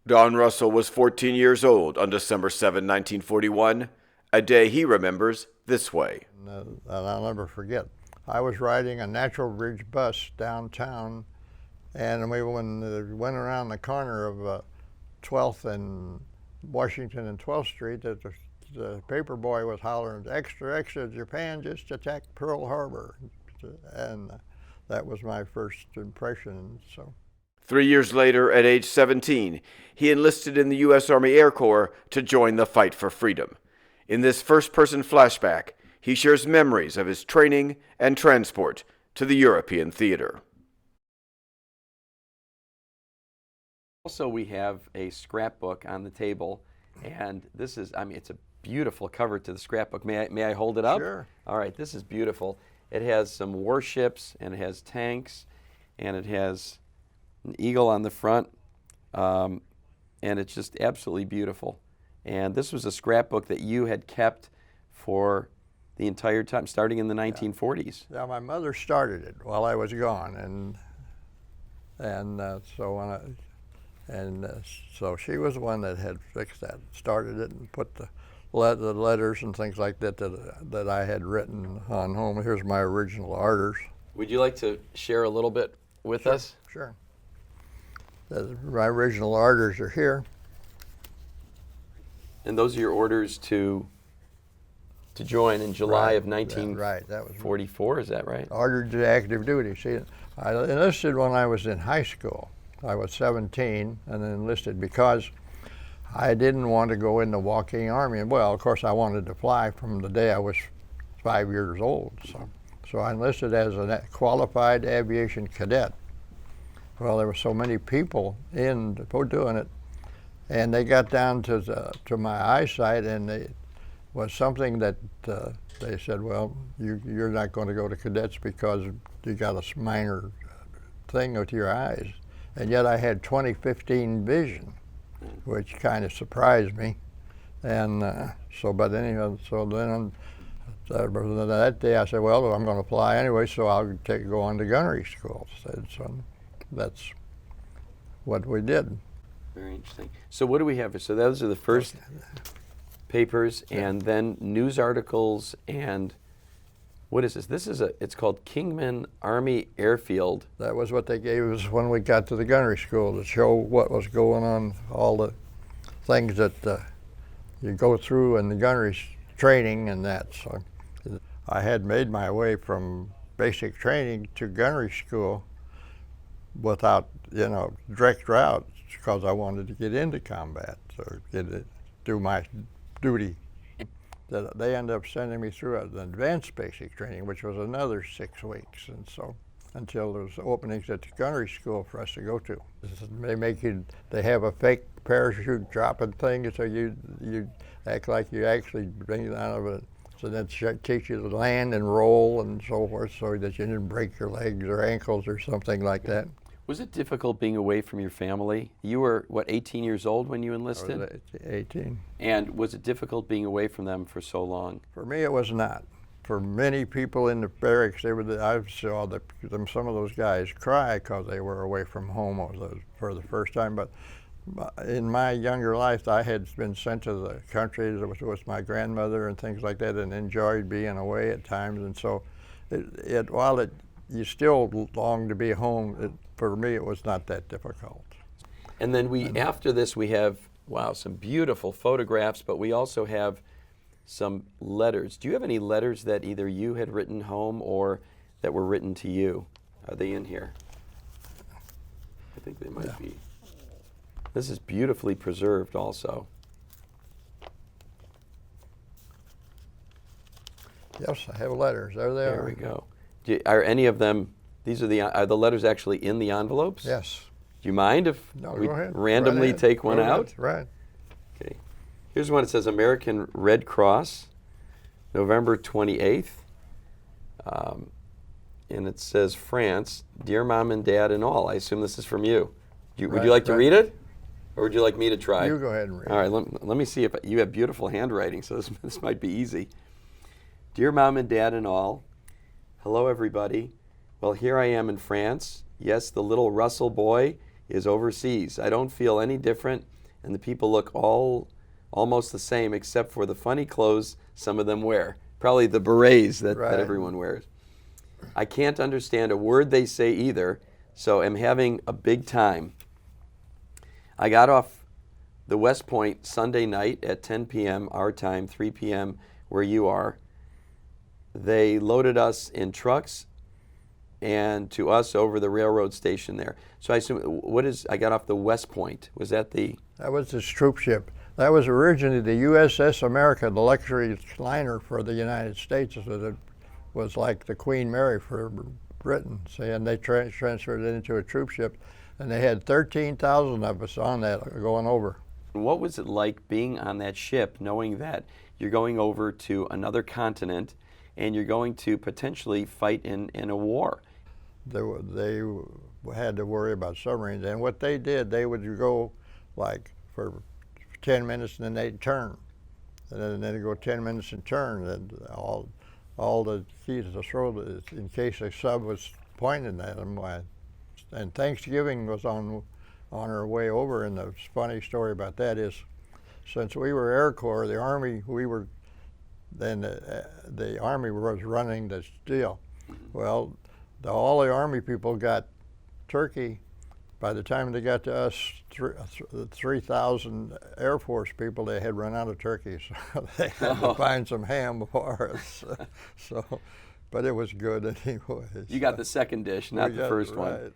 Don Russell was 14 years old on December 7, 1941, a day he remembers this way. And I'll never forget. I was riding a Natural Bridge bus downtown, and we went around the corner of 12th and Washington and 12th Street. The paper boy was hollering, "Extra, extra, Japan just attacked Pearl Harbor." And that was my first impression. So 3 years later, at age 17, he enlisted in the U.S. Army Air Corps to join the fight for freedom. In this first-person flashback, he shares memories of his training and transport to the European theater. Also, we have a scrapbook on the table, and this is, it's a beautiful cover to the scrapbook. May I hold it up? Sure. All right, this is beautiful. It has some warships, and it has tanks, and it has an eagle on the front, and it's just absolutely beautiful. And this was a scrapbook that you had kept for the entire time, starting in the 1940s. Yeah, my mother started it while I was gone, and so she was the one that had fixed that, started it, and put the letters and things like that that I had written on home. Here's my original orders. Would you like to share a little bit with us? Sure. My original orders are here. And those are your orders to join in July of 1944, is that right? Ordered to active duty. See, I enlisted when I was in high school. I was 17 and enlisted because I didn't want to go in the walking army. Well, of course, I wanted to fly from the day I was 5 years old. So I enlisted as a qualified aviation cadet. Well, there were so many people in doing it, and they got down to my eyesight, and it was something that they said, well, you're not going to go to cadets because you got a minor thing with your eyes. And yet I had 20/15 vision, which kind of surprised me. And but anyway, so then that day I said, well, I'm going to fly anyway, so I'll go on to gunnery school. So that's what we did. Very interesting. So what do we have? So those are the first papers, and then news articles, and what is this? It's called Kingman Army Airfield. That was what they gave us when we got to the gunnery school, to show what was going on, all the things that you go through in the gunnery training and that. So I had made my way from basic training to gunnery school without, direct route, because I wanted to get into combat, so do my duty. They ended up sending me through an advanced basic training, which was another 6 weeks, and so until there was openings at the gunnery school for us to go to. They have a fake parachute dropping thing, so you act like you actually bring it out of it. So that teach you to land and roll and so forth, so that you didn't break your legs or ankles or something like that. Was it difficult being away from your family? You were, 18 years old when you enlisted? I was 18. And was it difficult being away from them for so long? For me, it was not. For many people in the barracks, I saw some of those guys cry because they were away from home for the first time. But in my younger life, I had been sent to the country with my grandmother and things like that, and enjoyed being away at times. And so, while you still long to be home, for me, it was not that difficult. And then after this, we have, some beautiful photographs, but we also have some letters. Do you have any letters that either you had written home or that were written to you? Are they in here? I think they might be. This is beautifully preserved also. Yes, I have letters. There they are. There we go. Are any of them, are the letters actually in the envelopes? Yes. Do you mind if we go ahead. randomly take one out? Right. Okay. Here's one that says American Red Cross, November 28th. And it says France, dear Mom and Dad and all. I assume this is from you. Would you like to read it? Or would you like me to try? You go ahead and read it. All right, let me see if you have beautiful handwriting, so this might be easy. Dear Mom and Dad and all, hello everybody. Well, here I am in France. Yes, the little Russell boy is overseas. I don't feel any different and the people look almost the same except for the funny clothes some of them wear. Probably the berets that everyone wears. I can't understand a word they say either, so I'm having a big time. I got off the West Point Sunday night at 10 p.m. our time, 3 p.m. where you are. They loaded us in trucks and to us over the railroad station there. So I assume, I got off the West Point. Was that the? That was this troop ship. That was originally the USS America, the luxury liner for the United States. So it was like the Queen Mary for Britain, see, and they transferred it into a troop ship, and they had 13,000 of us on that going over. What was it like being on that ship, knowing that you're going over to another continent and you're going to potentially fight in a war? They had to worry about submarines, and what they did, they would go like for 10 minutes and then they'd turn, and then they'd go 10 minutes and turn, and all the keys to throw in case a sub was pointing at them. And Thanksgiving was on our way over, and the funny story about that is, since we were Air Corps, the Army, the Army was running this deal. Well, all the Army people got turkey. By the time they got to us, 3,000 Air Force people, they had run out of turkey, so they had to find some ham for us. But it was good anyway. You got the second dish, not the first one.